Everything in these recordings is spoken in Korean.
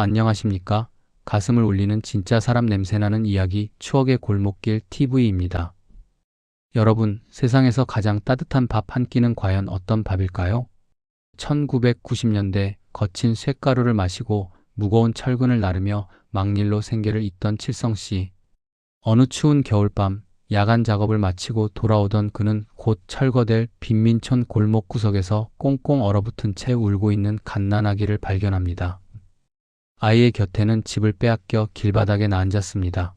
안녕하십니까? 가슴을 울리는 진짜 사람 냄새나는 이야기 추억의 골목길 TV입니다. 여러분, 세상에서 가장 따뜻한 밥 한 끼는 과연 어떤 밥일까요? 1990년대 거친 쇳가루를 마시고 무거운 철근을 나르며 막일로 생계를 잇던 칠성씨. 어느 추운 겨울밤 야간 작업을 마치고 돌아오던 그는 곧 철거될 빈민촌 골목 구석에서 꽁꽁 얼어붙은 채 울고 있는 갓난아기를 발견합니다. 아이의 곁에는 집을 빼앗겨 길바닥에 앉았습니다.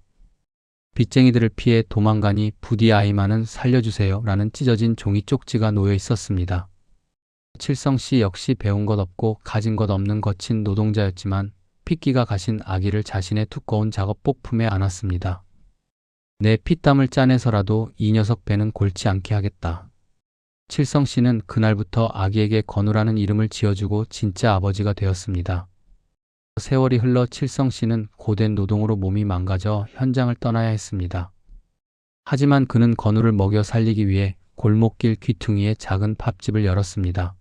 빚쟁이들을 피해 도망가니 부디 아이만은 살려주세요 라는 찢어진 종이 쪽지가 놓여 있었습니다. 칠성씨 역시 배운 것 없고 가진 것 없는 거친 노동자였지만 핏기가 가신 아기를 자신의 두꺼운 작업복 품에 안았습니다. 내 피땀을 짜내서라도 이 녀석 배는 골치 않게 하겠다. 칠성씨는 그날부터 아기에게 건우라는 이름을 지어주고 진짜 아버지가 되었습니다. 세월이 흘러 칠성씨는 고된 노동으로 몸이 망가져 현장을 떠나야 했습니다. 하지만 그는 건우를 먹여 살리기 위해 골목길 귀퉁이에 작은 밥집을 열었습니다.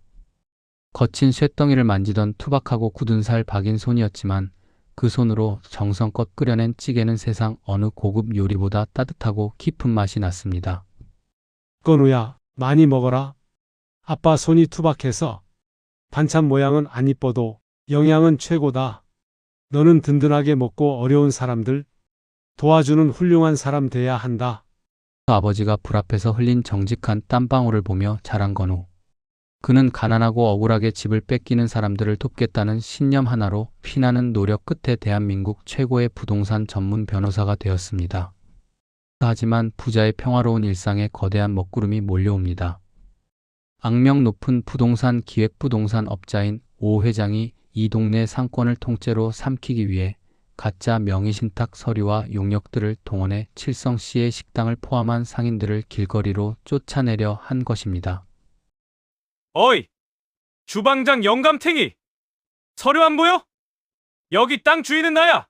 거친 쇳덩이를 만지던 투박하고 굳은 살 박인 손이었지만 그 손으로 정성껏 끓여낸 찌개는 세상 어느 고급 요리보다 따뜻하고 깊은 맛이 났습니다. 건우야, 많이 먹어라. 아빠 손이 투박해서 반찬 모양은 안 이뻐도 영양은 최고다. 너는 든든하게 먹고 어려운 사람들 도와주는 훌륭한 사람 돼야 한다. 아버지가 불 앞에서 흘린 정직한 땀방울을 보며 자란 건우. 그는 가난하고 억울하게 집을 뺏기는 사람들을 돕겠다는 신념 하나로 피나는 노력 끝에 대한민국 최고의 부동산 전문 변호사가 되었습니다. 하지만 부자의 평화로운 일상에 거대한 먹구름이 몰려옵니다. 악명 높은 부동산 기획부동산 업자인 오 회장이 이 동네 상권을 통째로 삼키기 위해 가짜 명의신탁 서류와 용역들을 동원해 칠성씨의 식당을 포함한 상인들을 길거리로 쫓아내려 한 것입니다. 어이! 주방장 영감탱이! 서류 안 보여? 여기 땅 주인은 나야!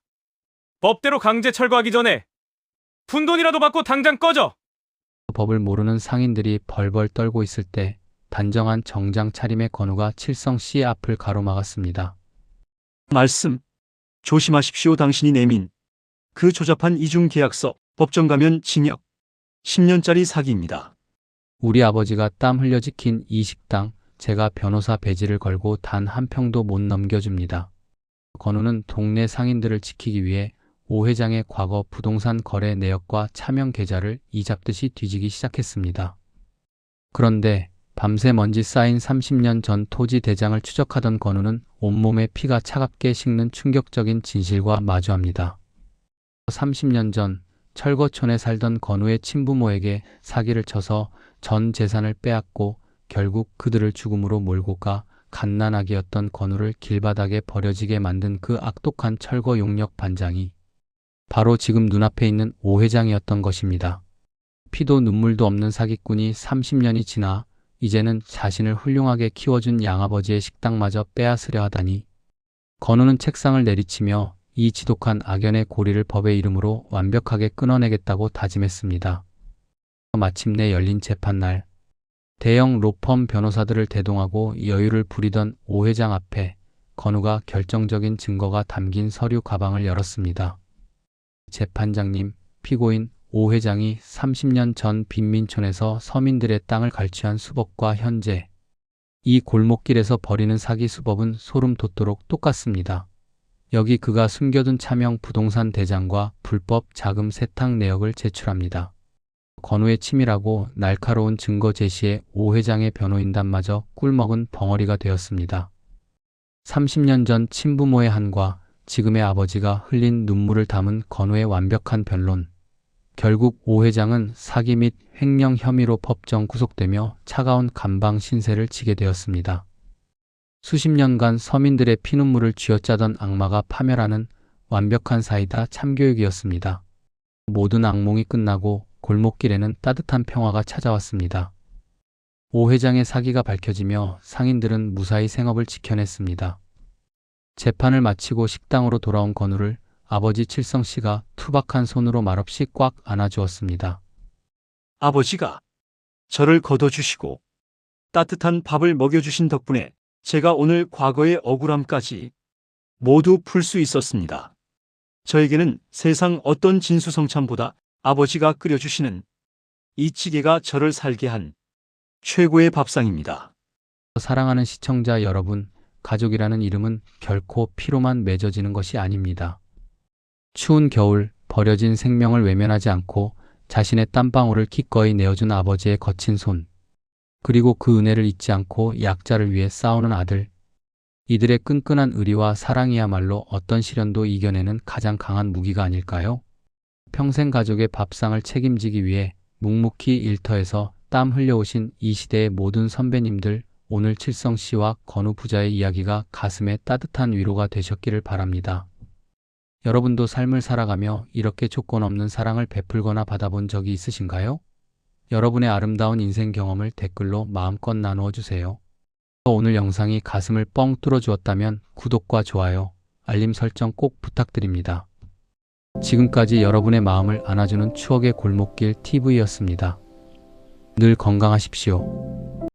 법대로 강제 철거하기 전에 푼돈이라도 받고 당장 꺼져! 법을 모르는 상인들이 벌벌 떨고 있을 때 단정한 정장 차림의 건우가 칠성씨 앞을 가로막았습니다. 말씀 조심하십시오. 당신이 내민 그 조잡한 이중계약서 법정 가면 징역 10년짜리 사기입니다. 우리 아버지가 땀 흘려 지킨 이 식당, 제가 변호사 배지를 걸고 단 한 평도 못 넘겨줍니다. 건우는 동네 상인들을 지키기 위해 오 회장의 과거 부동산 거래 내역과 차명 계좌를 이잡듯이 뒤지기 시작했습니다. 그런데 밤새 먼지 쌓인 30년 전 토지 대장을 추적하던 건우는 온몸에 피가 차갑게 식는 충격적인 진실과 마주합니다. 30년 전 철거촌에 살던 건우의 친부모에게 사기를 쳐서 전 재산을 빼앗고 결국 그들을 죽음으로 몰고 가 갓난아기였던 건우를 길바닥에 버려지게 만든 그 악독한 철거 용역 반장이 바로 지금 눈앞에 있는 오 회장이었던 것입니다. 피도 눈물도 없는 사기꾼이 30년이 지나 이제는 자신을 훌륭하게 키워준 양아버지의 식당마저 빼앗으려 하다니. 건우는 책상을 내리치며 이 지독한 악연의 고리를 법의 이름으로 완벽하게 끊어내겠다고 다짐했습니다. 마침내 열린 재판날, 대형 로펌 변호사들을 대동하고 여유를 부리던 오 회장 앞에 건우가 결정적인 증거가 담긴 서류 가방을 열었습니다. 재판장님, 피고인 오 회장이 30년 전 빈민촌에서 서민들의 땅을 갈취한 수법과 현재 이 골목길에서 벌이는 사기 수법은 소름 돋도록 똑같습니다. 여기 그가 숨겨둔 차명 부동산 대장과 불법 자금 세탁 내역을 제출합니다. 건우의 치밀하고 날카로운 증거 제시에 오 회장의 변호인단마저 꿀먹은 벙어리가 되었습니다. 30년 전 친부모의 한과 지금의 아버지가 흘린 눈물을 담은 건우의 완벽한 변론. 결국 오 회장은 사기 및 횡령 혐의로 법정 구속되며 차가운 감방 신세를 지게 되었습니다. 수십 년간 서민들의 피눈물을 쥐어짜던 악마가 파멸하는 완벽한 사이다 참교육이었습니다. 모든 악몽이 끝나고 골목길에는 따뜻한 평화가 찾아왔습니다. 오 회장의 사기가 밝혀지며 상인들은 무사히 생업을 지켜냈습니다. 재판을 마치고 식당으로 돌아온 건우를 아버지 칠성씨가 투박한 손으로 말없이 꽉 안아주었습니다. 아버지가 저를 거둬주시고 따뜻한 밥을 먹여주신 덕분에 제가 오늘 과거의 억울함까지 모두 풀 수 있었습니다. 저에게는 세상 어떤 진수성찬보다 아버지가 끓여주시는 이 찌개가 저를 살게 한 최고의 밥상입니다. 사랑하는 시청자 여러분, 가족이라는 이름은 결코 피로만 맺어지는 것이 아닙니다. 추운 겨울 버려진 생명을 외면하지 않고 자신의 땀방울을 기꺼이 내어준 아버지의 거친 손, 그리고 그 은혜를 잊지 않고 약자를 위해 싸우는 아들, 이들의 끈끈한 의리와 사랑이야말로 어떤 시련도 이겨내는 가장 강한 무기가 아닐까요? 평생 가족의 밥상을 책임지기 위해 묵묵히 일터에서 땀 흘려오신 이 시대의 모든 선배님들, 오늘 칠성 씨와 건우 부자의 이야기가 가슴에 따뜻한 위로가 되셨기를 바랍니다. 여러분도 삶을 살아가며 이렇게 조건 없는 사랑을 베풀거나 받아본 적이 있으신가요? 여러분의 아름다운 인생 경험을 댓글로 마음껏 나누어 주세요. 오늘 영상이 가슴을 뻥 뚫어 주었다면 구독과 좋아요, 알림 설정 꼭 부탁드립니다. 지금까지 여러분의 마음을 안아주는 추억의 골목길 TV였습니다. 늘 건강하십시오.